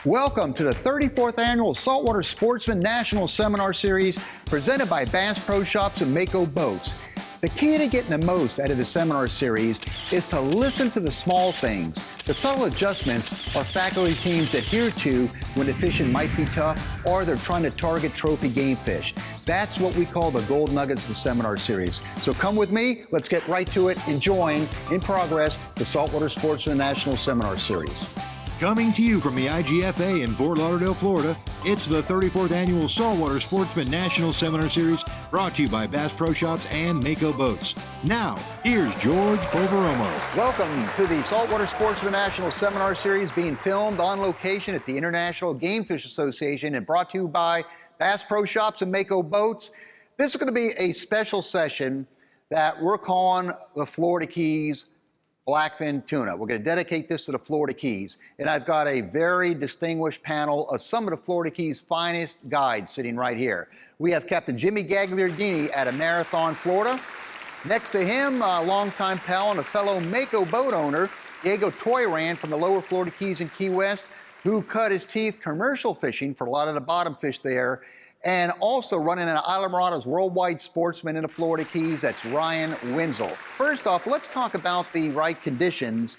Welcome to the 34th Annual Saltwater Sportsman National Seminar Series presented by Bass Pro Shops and Mako Boats. The key to getting the most out of the seminar series is to listen to the small things, the subtle adjustments our faculty teams adhere to when the fishing might be tough or they're trying to target trophy game fish. That's what we call the gold nuggets of the seminar series. So come with me, let's get right to it, enjoying, in progress, the Saltwater Sportsman National Seminar Series. Coming to you from the IGFA in Fort Lauderdale, Florida, it's the 34th Annual Saltwater Sportsman National Seminar Series, brought to you by Bass Pro Shops and Mako Boats. Now, here's George Poveromo. Welcome to the Saltwater Sportsman National Seminar Series, being filmed on location at the International Game Fish Association and brought to you by Bass Pro Shops and Mako Boats. This is going to be a special session that we're calling the Florida Keys Blackfin Tuna. We're going to dedicate this to the Florida Keys. And I've got a very distinguished panel of some of the Florida Keys' finest guides sitting right here. We have Captain Jimmy Gagliardini out of Marathon, Florida. Next to him, a longtime pal and a fellow Mako boat owner, Diego Toyran from the lower Florida Keys in Key West, who cut his teeth commercial fishing for a lot of the bottom fish there, and also running an Islamorada's worldwide sportsman in the Florida Keys. That's Ryan Wenzel. First off, let's talk about the right conditions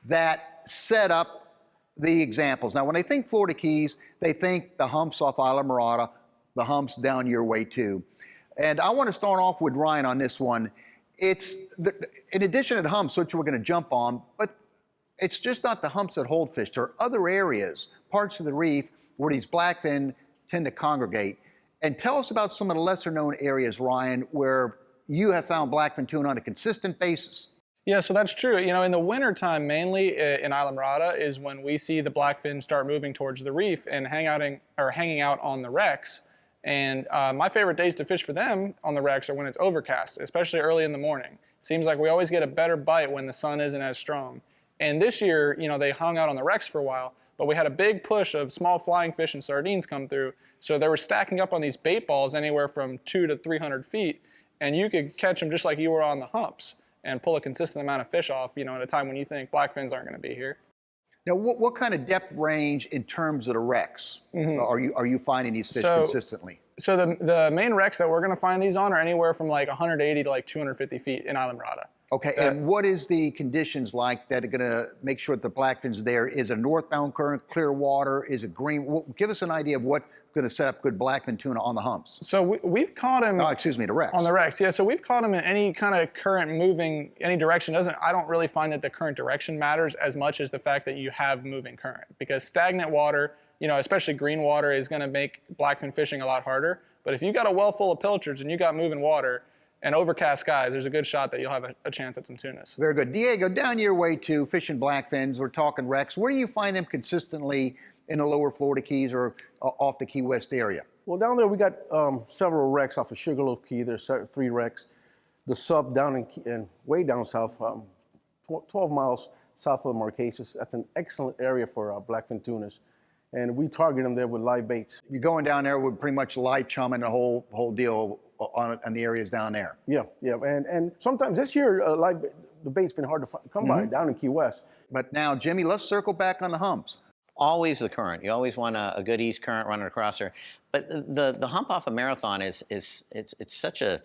that set up the examples. Now, when they think Florida Keys, they think the humps off Islamorada, the humps down your way too. And I want to start off with Ryan on this one. It's, in addition to the humps, which we're going to jump on, but it's just not the humps that hold fish. There are other areas, parts of the reef, where these blackfin tend to congregate. And tell us about some of the lesser known areas, Ryan, where you have found blackfin tuna on a consistent basis. Yeah, so that's true. You know, in the wintertime, mainly in Islamorada, is when we see the blackfin start moving towards the reef and hanging out on the wrecks. And my favorite days to fish for them on the wrecks are when it's overcast, especially early in the morning. Seems like we always get a better bite when the sun isn't as strong. And this year, you know, they hung out on the wrecks for a while, but we had a big push of small flying fish and sardines come through. So they were stacking up on these bait balls anywhere from 200 to 300 feet, and you could catch them just like you were on the humps and pull a consistent amount of fish off, you know, at a time when you think blackfins aren't going to be here. Now, what kind of depth range in terms of the wrecks are you finding these fish consistently? So the main wrecks that we're going to find these on are anywhere from like 180 to like 250 feet in Islamorada. Okay, and what is the conditions like that are going to make sure that the blackfin's there? Is it a northbound current, clear water? Is it green? Give us an idea of what's going to set up good blackfin tuna on the humps. So we've caught him. Oh, excuse me, the wrecks. On the wrecks, yeah. So we've caught him in any kind of current moving, any direction. I don't really find that the current direction matters as much as the fact that you have moving current. Because stagnant water, you know, especially green water, is going to make blackfin fishing a lot harder. But if you got a well full of pilchards and you got moving water and overcast skies, there's a good shot that you'll have a chance at some tunas. Very good. Diego, down your way too, fishing blackfins, we're talking wrecks. Where do you find them consistently in the lower Florida Keys or off the Key West area? Well, down there we got several wrecks off of Sugarloaf Key. There's 3 wrecks. The sub down in way down south, 12 miles south of the Marquesas. That's an excellent area for blackfin tunas. And we target them there with live baits. You're going down there with pretty much live chum and the whole deal on the areas down there. Yeah. And sometimes this year, the bait's been hard to come by down in Key West. But now, Jimmy, let's circle back on the humps. Always the current. You always want a good east current running across there. But the hump off a Marathon it's such a,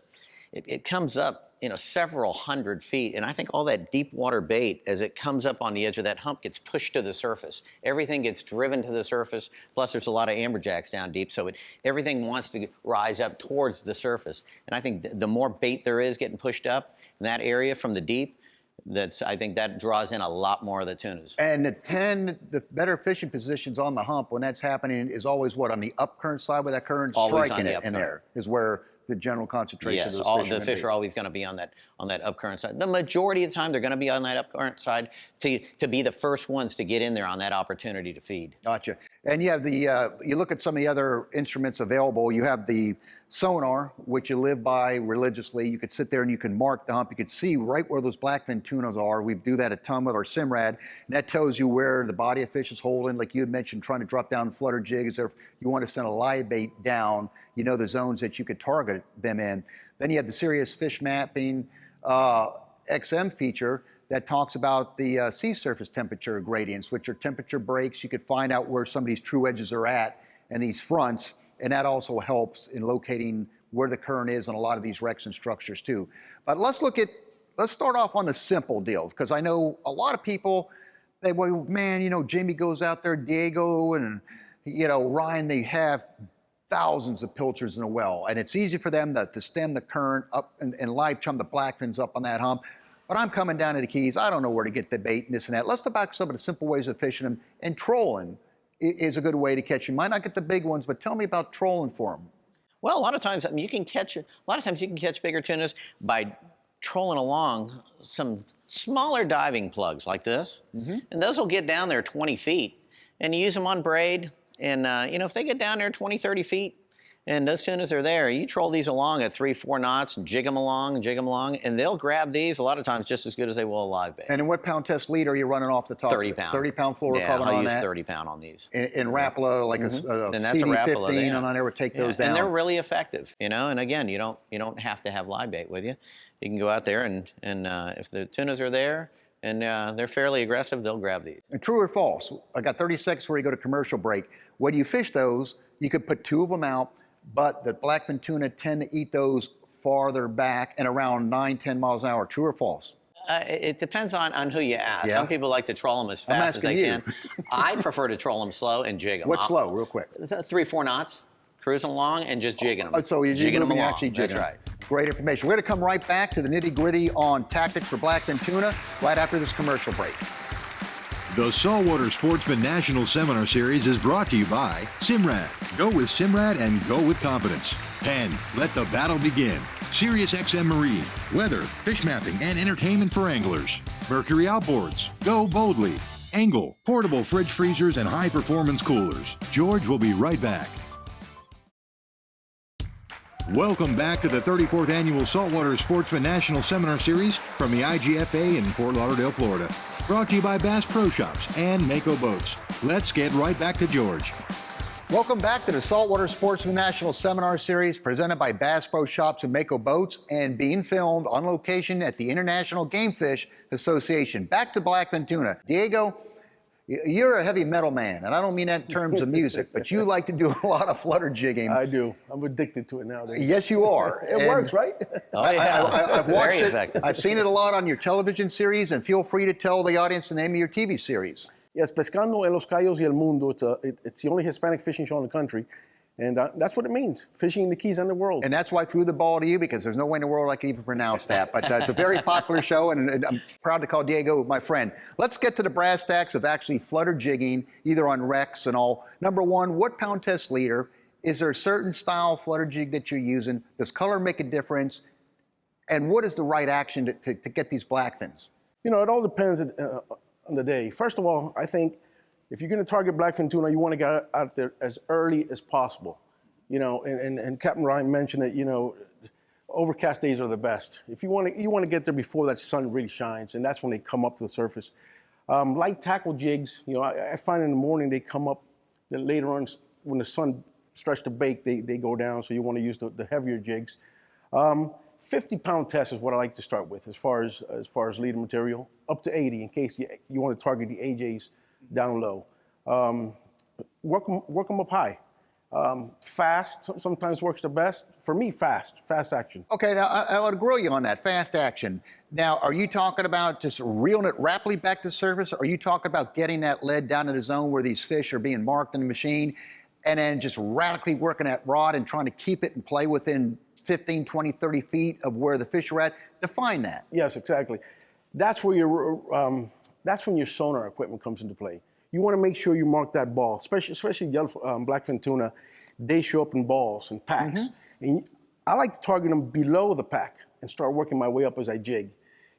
it comes up, you know, several hundred feet, and I think all that deep water bait, as it comes up on the edge of that hump, gets pushed to the surface. Everything gets driven to the surface, plus there's a lot of amberjacks down deep, so everything wants to rise up towards the surface. And I think the more bait there is getting pushed up in that area from the deep, I think that draws in a lot more of the tunas. And the better fishing positions on the hump when that's happening is always what, on the up current side where that current's striking it in there is where the general concentration of those all fish the fish are always going to be on that upcurrent side. The majority of the time, they're going to be on that upcurrent side to be the first ones to get in there on that opportunity to feed. Gotcha. And you have you look at some of the other instruments available. You have the sonar, which you live by religiously. You could sit there and you can mark the hump. You could see right where those blackfin tunas are. We do that a ton with our Simrad, and that tells you where the body of fish is holding. Like you had mentioned, trying to drop down flutter jigs, or if you want to send a live bait down, you know the zones that you could target them in. Then you have the Serious Fish Mapping XM feature that talks about the sea surface temperature gradients, which are temperature breaks. You could find out where some of these true edges are at and these fronts, and that also helps in locating where the current is on a lot of these wrecks and structures too. But let's start off on the simple deal, because I know a lot of people, they, well, man, you know, Jamie goes out there, Diego and, you know, Ryan, they have thousands of pilchards in a well, and it's easy for them to stem the current up and live chum the blackfins up on that hump. But I'm coming down to the Keys, I don't know where to get the bait and this and that. Let's talk about some of the simple ways of fishing them, and trolling is a good way to catch them. Might not get the big ones, but tell me about trolling for them. Well, a lot of times you can catch bigger tunas by trolling along some smaller diving plugs like this, and those will get down there 20 feet, and you use them on braid. And, you know, if they get down there 20, 30 feet and those tunas are there, you troll these along at 3-4 knots and jig them along, and they'll grab these a lot of times just as good as they will a live bait. And in what pound test lead are you running off the top? 30 pound. 30 pound fluorocarbon yeah, on that? I'll use 30 pound on these. In Rapala, like a and that's a Rapala, CD15, and I never take those down. And they're really effective, you know, and again, you don't have to have live bait with you. You can go out there and if the tunas are there, and they're fairly aggressive, they'll grab these. And true or false? I got 30 seconds before you go to commercial break. When you fish those, you could put 2 of them out, but the blackfin tuna tend to eat those farther back and around 9-10 miles an hour. True or false? It depends on who you ask. Yeah. Some people like to troll them as fast as they can. I prefer to troll them slow and jig them. What's slow, real quick? 3-4 knots, cruising along and just jigging them. So you're jigging them along. Actually jigging. That's right. Great information. We're going to come right back to the nitty-gritty on tactics for blackfin tuna right after this commercial break. The Saltwater Sportsman National Seminar Series is brought to you by Simrad. Go with Simrad and go with confidence. Penn, let the battle begin. SiriusXM Marine, weather, fish mapping, and entertainment for anglers. Mercury Outboards, go boldly. Angle, portable fridge freezers, and high-performance coolers. George will be right back. Welcome back to the 34th Annual Saltwater Sportsman National Seminar Series from the IGFA in Fort Lauderdale, Florida. Brought to you by Bass Pro Shops and Mako Boats. Let's get right back to George. Welcome back to the Saltwater Sportsman National Seminar Series presented by Bass Pro Shops and Mako Boats and being filmed on location at the International Game Fish Association. Back to blackfin tuna. Diego, you're a heavy metal man, and I don't mean that in terms of music, but you like to do a lot of flutter jigging. I do. I'm addicted to it nowadays. Yes, you are. It works, right? Oh, yeah. I've watched Very it. effective. I've seen it a lot on your television series, and feel free to tell the audience the name of your TV series. Yes, Pescando en los Cayos y el Mundo. It's the only Hispanic fishing show in the country. And that's what it means, fishing in the Keys and the world. And that's why I threw the ball to you, because there's no way in the world I can even pronounce that. But it's a very popular show, and I'm proud to call Diego my friend. Let's get to the brass tacks of actually flutter jigging, either on wrecks and all. Number one, what pound test leader? Is there a certain style flutter jig that you're using? Does color make a difference? And what is the right action to get these blackfins? You know, it all depends on the day. First of all, I think if you're going to target blackfin tuna, you want to get out there as early as possible. You know, and Captain Ryan mentioned it. You know, overcast days are the best. If you want to get there before that sun really shines, and that's when they come up to the surface. Light tackle jigs, you know, I find in the morning they come up. Then later on, when the sun starts to bake, they go down. So you want to use the heavier jigs. 50-pound test is what I like to start with, as far as leader material, up to 80 in case you want to target the AJs down low. Work them up high. Fast sometimes works the best. For me, fast action. Okay, now I'll grill you on that, fast action. Now, are you talking about just reeling it rapidly back to the surface? Or are you talking about getting that lead down in the zone where these fish are being marked in the machine, and then just radically working that rod and trying to keep it in play within 15, 20, 30 feet of where the fish are at? Define that. Yes, exactly. That's where that's when your sonar equipment comes into play. You want to make sure you mark that ball, especially yellow blackfin tuna. They show up in balls and packs. And I like to target them below the pack and start working my way up as I jig.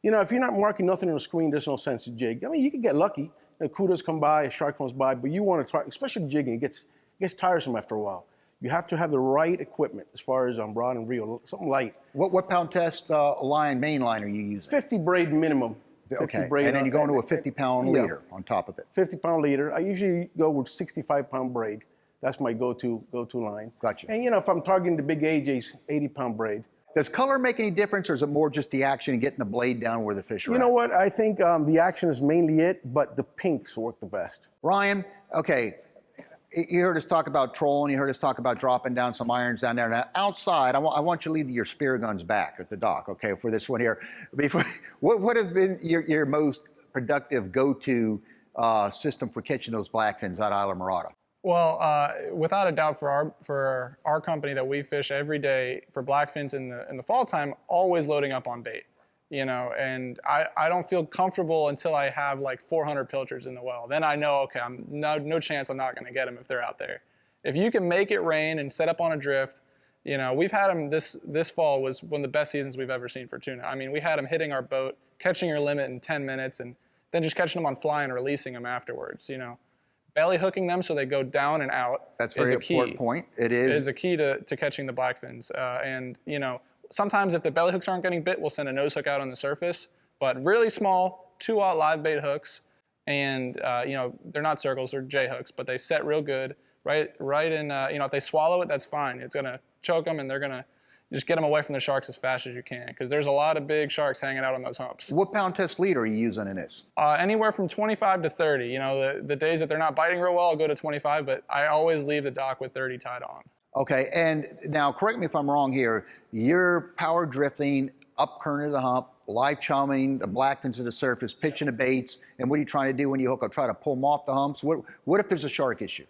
You know, if you're not marking nothing on the screen, there's no sense to jig. I mean, you can get lucky. Kudas come by, a shark comes by, but you want to target, especially jigging. It gets tiresome after a while. You have to have the right equipment as far as rod and reel, something light. What pound test main line are you using? 50 braid minimum. 50 okay, braid, and then you go into a 50-pound leader on top of it. 50-pound leader. I usually go with 65-pound braid. That's my go-to line. Gotcha. And you know, if I'm targeting the big AJs, 80-pound braid. Does color make any difference, or is it more just the action and getting the blade down where the fish are You at? know what? I think the action is mainly it, but the pinks work the best. Ryan, okay, you heard us talk about trolling. You heard us talk about dropping down some irons down there. Now, outside, I want you to leave your spear guns back at the dock, okay, for this one here. What have been your most productive go-to system for catching those blackfins out of Islamorada? Well, without a doubt, for our company that we fish every day for blackfins in the fall time, always loading up on bait. You know, and I don't feel comfortable until I have like 400 pilchards in the well. Then I know, okay, I'm no chance I'm not going to get them if they're out there. If you can make it rain and set up on a drift, you know, we've had them this fall was one of the best seasons we've ever seen for tuna. I mean, we had them hitting our boat, catching your limit in 10 minutes, and then just catching them on fly and releasing them afterwards, you know. Belly hooking them so they go down and out. That's a very important point. It is. It is a key to catching the blackfins. And, you know, sometimes if the belly hooks aren't getting bit, we'll send a nose hook out on the surface, but really small 2/0 live bait hooks. And, you know, they're not circles, they're J hooks, but they set real good. Right in, you know, if they swallow it, that's fine. It's going to choke them, and they're going to just get them away from the sharks as fast as you can, because there's a lot of big sharks hanging out on those humps. What pound test lead are you using in this? Anywhere from 25 to 30. You know, the days that they're not biting real well, I'll go to 25, but I always leave the dock with 30 tied on. Okay, and now correct me if I'm wrong here. You're power drifting up current of the hump, live chumming the blackfins to the surface, pitching the baits, and what are you trying to do when you hook up? Try to pull them off the humps? What if there's a shark issue?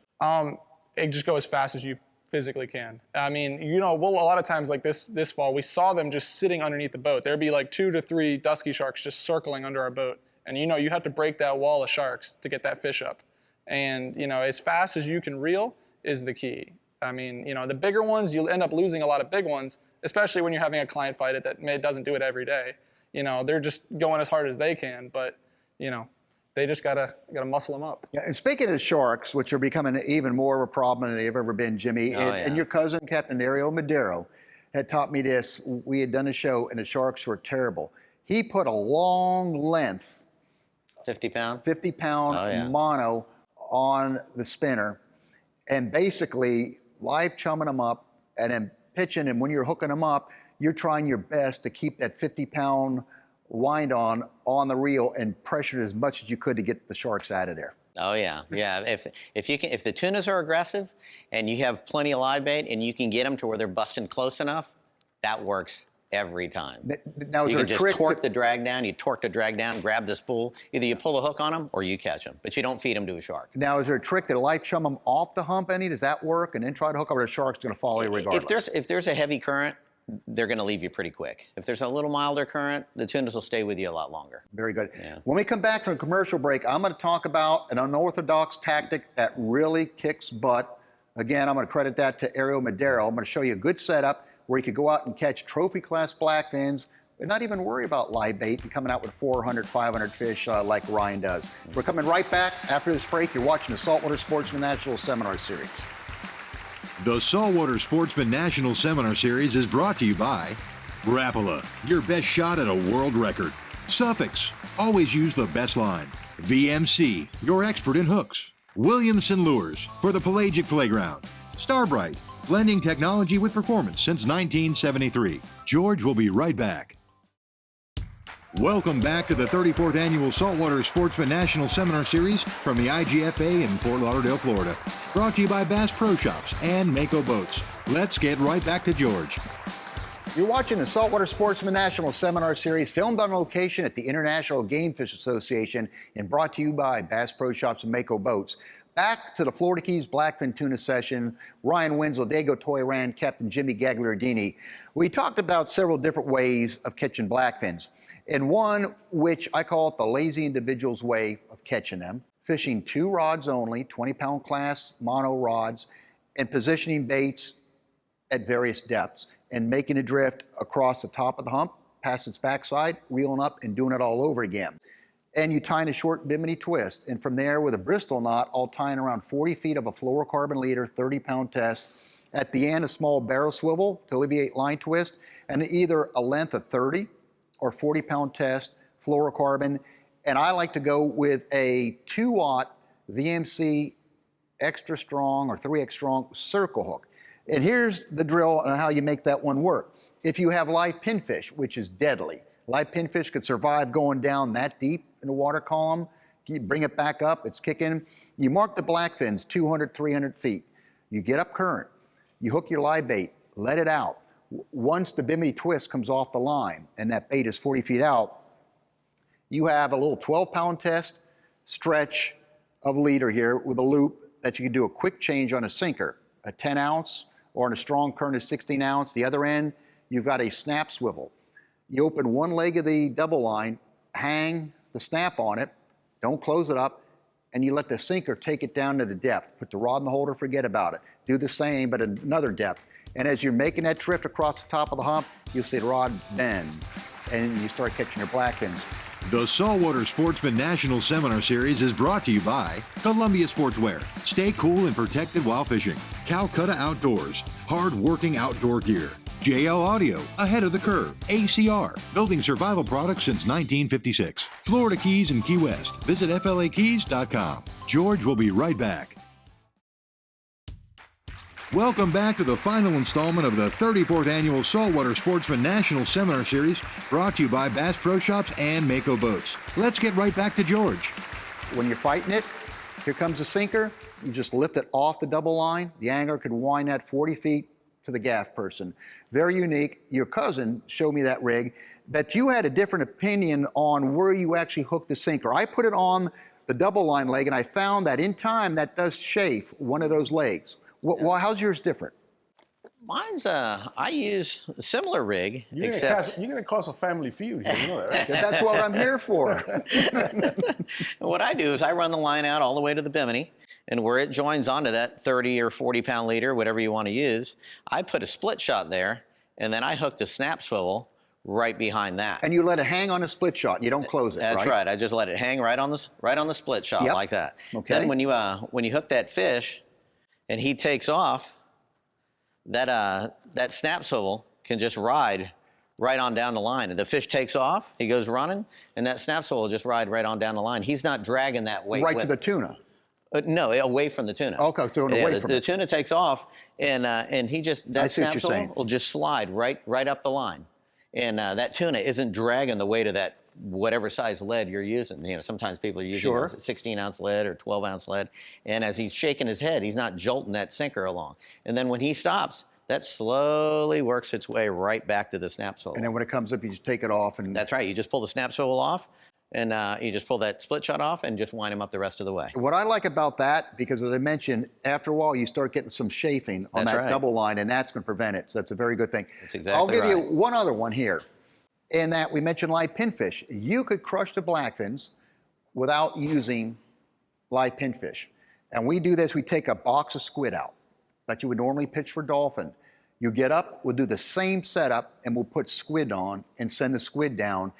It just go as fast as you physically can. I mean, you know, a lot of times like this fall, we saw them just sitting underneath the boat. There'd be like 2 to 3 dusky sharks just circling under our boat. And you know, you have to break that wall of sharks to get that fish up. And, you know, as fast as you can reel is the key. I mean, you know, the bigger ones, you'll end up losing a lot of big ones, especially when you're having a client fight it that doesn't do it every day. You know, they're just going as hard as they can, but, you know, they just gotta muscle them up. Yeah, and speaking of sharks, which are becoming even more of a problem than they've ever been, Jimmy, and your cousin, Captain Dario Madero, had taught me this. We had done a show, and the sharks were terrible. He put a long length, 50 pound? 50 pound mono on the spinner, and basically live chumming them up and then pitching. And when you're hooking them up, you're trying your best to keep that 50 pound wind on the reel and pressure it as much as you could to get the sharks out of there. Oh yeah, yeah. If the tunas are aggressive and you have plenty of live bait and you can get them to where they're busting close enough, that works every time. Now, is you there can a just trick torque the drag down. You torque the drag down, grab the spool. Either you pull a hook on them or you catch them, but you don't feed them to a shark. Now, is there a trick to live chum them off the hump any? Does that work? And then try to hook over the shark's going to follow you regardless. If there's a heavy current, they're going to leave you pretty quick. If there's a little milder current, the tunas will stay with you a lot longer. Very good. Yeah. When we come back from a commercial break, I'm going to talk about an unorthodox tactic that really kicks butt. Again, I'm going to credit that to Dario Madero. I'm going to show you a good setup where you could go out and catch trophy class blackfins and not even worry about live bait and coming out with 400, 500 fish like Ryan does. We're coming right back after this break. You're watching the Saltwater Sportsman National Seminar Series. The Saltwater Sportsman National Seminar Series is brought to you by Rapala, your best shot at a world record. Suffix, always use the best line. VMC, your expert in hooks. Williamson Lures, for the pelagic playground. Starbright, blending technology with performance since 1973. George will be right back. Welcome back to the 34th Annual Saltwater Sportsman National Seminar Series from the IGFA in Fort Lauderdale, Florida. Brought to you by Bass Pro Shops and Mako Boats. Let's get right back to George. You're watching the Saltwater Sportsman National Seminar Series, filmed on location at the International Game Fish Association and brought to you by Bass Pro Shops and Mako Boats. Back to the Florida Keys Blackfin Tuna session. Ryan Wenzel, Diego Toyran, Captain Jimmy Gagliardini. We talked about several different ways of catching blackfins, and one which I call it the lazy individual's way of catching them. Fishing 2 rods only, 20-pound class mono rods, and positioning baits at various depths and making a drift across the top of the hump, past its backside, reeling up and doing it all over again. And you tie in a short bimini twist, and from there with a Bristol knot, all tying around 40 feet of a fluorocarbon leader, 30-pound test. At the end, a small barrel swivel to alleviate line twist, and either a length of 30 or 40-pound test, fluorocarbon. And I like to go with a 2-aught VMC extra strong or 3X strong circle hook. And here's the drill on how you make that one work. if you have live pinfish, which is deadly. Live pinfish could survive going down that deep in the water column. You bring it back up, it's kicking. You mark the blackfins 200, 300 feet. You get up current. You hook your live bait, let it out. Once the bimini twist comes off the line and that bait is 40 feet out, you have a little 12-pound test stretch of leader here with a loop that you can do a quick change on a sinker, a 10 ounce, or in a strong current, a 16 ounce. The other end, you've got a snap swivel. You open one leg of the double line, hang the snap on it, don't close it up, and you let the sinker take it down to the depth. Put the rod in the holder, forget about it. Do the same, but another depth. And as you're making that drift across the top of the hump, you'll see the rod bend, and you start catching your blackfins. The Saltwater Sportsman National Seminar Series is brought to you by Columbia Sportswear. Stay cool and protected while fishing. Calcutta Outdoors. Hard-working outdoor gear. JL Audio, ahead of the curve. ACR, building survival products since 1956. Florida Keys and Key West. Visit flakeys.com. George will be right back. Welcome back to the final installment of the 34th Annual Saltwater Sportsman National Seminar Series, brought to you by Bass Pro Shops and Mako Boats. Let's get right back to George. When you're fighting it, here comes the sinker. You just lift it off the double line. The angler could wind that 40 feet to the gaff person. Very unique. Your cousin showed me that rig, but you had a different opinion on where you actually hooked the sinker. I put it on the double line leg, and I found that in time that does chafe one of those legs. Well, how's yours different? Mine's I use a similar rig, You're gonna cause a family feud here, you know that, right? That's what I'm here for. What I do is I run the line out all the way to the bimini, and where it joins onto that 30 or 40 pound leader, whatever you want to use, I put a split shot there, and then I hooked a snap swivel right behind that. And you let it hang on a split shot. You don't close it, That's right. I just let it hang right on the split shot like that. Okay. Then when you hook that fish, and he takes off, that snap swivel can just ride right on down the line. And the fish takes off, he goes running, and that snap swivel will just ride right on down the line. He's not dragging that weight right with to the tuna. No, away from the tuna. Okay, so away from the tuna takes off, and he just, that snap swivel will just slide right up the line. And that tuna isn't dragging the weight of that whatever size lead you're using. You know, sometimes people are using 16-ounce lead or 12-ounce lead, and as he's shaking his head, he's not jolting that sinker along. And then when he stops, that slowly works its way right back to the snap swivel. And then when it comes up, you just take it off. And that's right. You just pull the snap swivel off, and you just pull that split shot off and just wind him up the rest of the way. What I like about that, because as I mentioned, after a while you start getting some chafing on that double line, and that's going to prevent it. So that's a very good thing. That's exactly I'll give you one other one here. In that we mentioned live pinfish. You could crush the blackfins without using live pinfish. And we do this, we take a box of squid out that you would normally pitch for dolphin. You get up, we'll do the same setup, and we'll put squid on and send the squid down.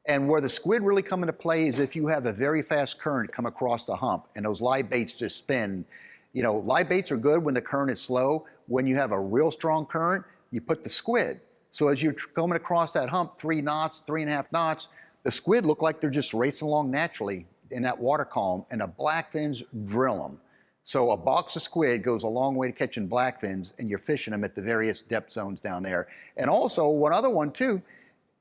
And where the squid really come into play is if you have a very fast current come across the hump and those live baits just spin. You know, live baits are good when the current is slow. When you have a real strong current, you put the squid. So as you're coming across that hump, 3 knots, 3.5 knots, the squid look like they're just racing along naturally in that water column, and the blackfins drill them. So a box of squid goes a long way to catching blackfins, and you're fishing them at the various depth zones down there. And also, one other one too,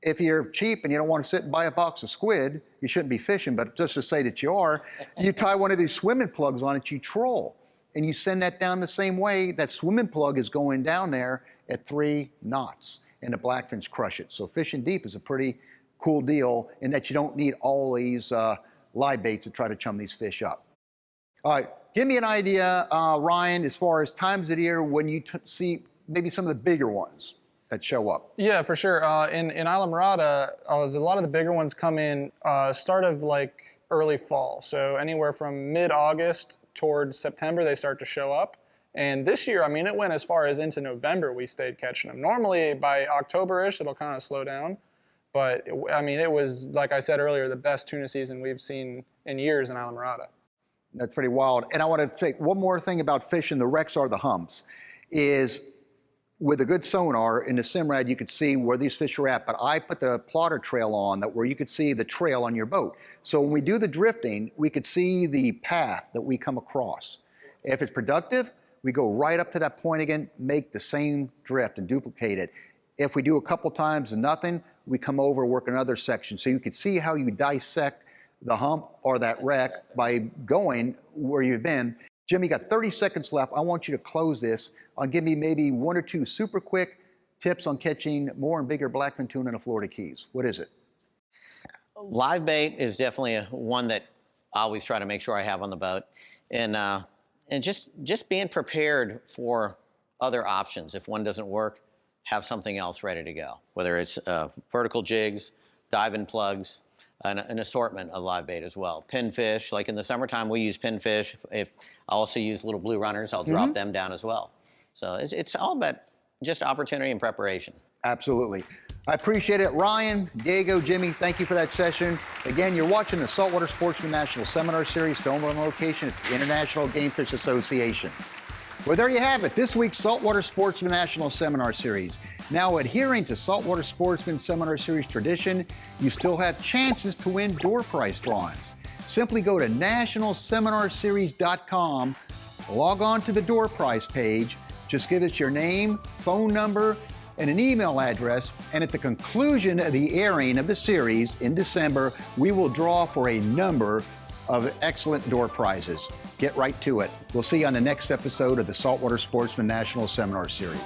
if you're cheap and you don't want to sit and buy a box of squid, you shouldn't be fishing, but just to say that you are, you tie one of these swimming plugs on it, you troll, and you send that down the same way. That swimming plug is going down there at 3 knots. And the blackfins crush it. So fishing deep is a pretty cool deal in that you don't need all these live baits to try to chum these fish up. All right, give me an idea, Ryan, as far as times of the year when you see maybe some of the bigger ones that show up. Yeah, for sure. In Islamorada, a lot of the bigger ones come in start of like early fall. So anywhere from mid-August towards September, they start to show up. And this year, I mean, it went as far as into November we stayed catching them. Normally by October-ish, it'll kind of slow down. But, I mean, it was, like I said earlier, the best tuna season we've seen in years in Islamorada. That's pretty wild. And I want to say one more thing about fishing the wrecks or the humps is with a good sonar in the Simrad, you could see where these fish are at. But I put the plotter trail on that where you could see the trail on your boat. So when we do the drifting, we could see the path that we come across. If it's productive, we go right up to that point again, make the same drift and duplicate it. If we do a couple times and nothing, we come over, work another section. So you can see how you dissect the hump or that wreck by going where you've been. Jim, you got 30 seconds left. I want you to close this. Give me maybe 1 or 2 super quick tips on catching more and bigger blackfin tuna in the Florida Keys. What is it? Live bait is definitely one that I always try to make sure I have on the boat. And just being prepared for other options. If one doesn't work, have something else ready to go. Whether it's vertical jigs, dive-in plugs, an assortment of live bait as well. Pinfish, like in the summertime, we use pinfish. If I also use little blue runners, I'll drop them down as well. So it's all about just opportunity and preparation. Absolutely. I appreciate it. Ryan, Diego, Jimmy, thank you for that session. Again, you're watching the Saltwater Sportsman National Seminar Series filmed on location at the International Game Fish Association. Well, there you have it, this week's Saltwater Sportsman National Seminar Series. Now, adhering to Saltwater Sportsman Seminar Series tradition, you still have chances to win door prize drawings. Simply go to nationalseminarseries.com, log on to the door prize page, just give us your name, phone number, and an email address, and at the conclusion of the airing of the series in December, we will draw for a number of excellent door prizes. Get right to it. We'll see you on the next episode of the Saltwater Sportsman National Seminar Series.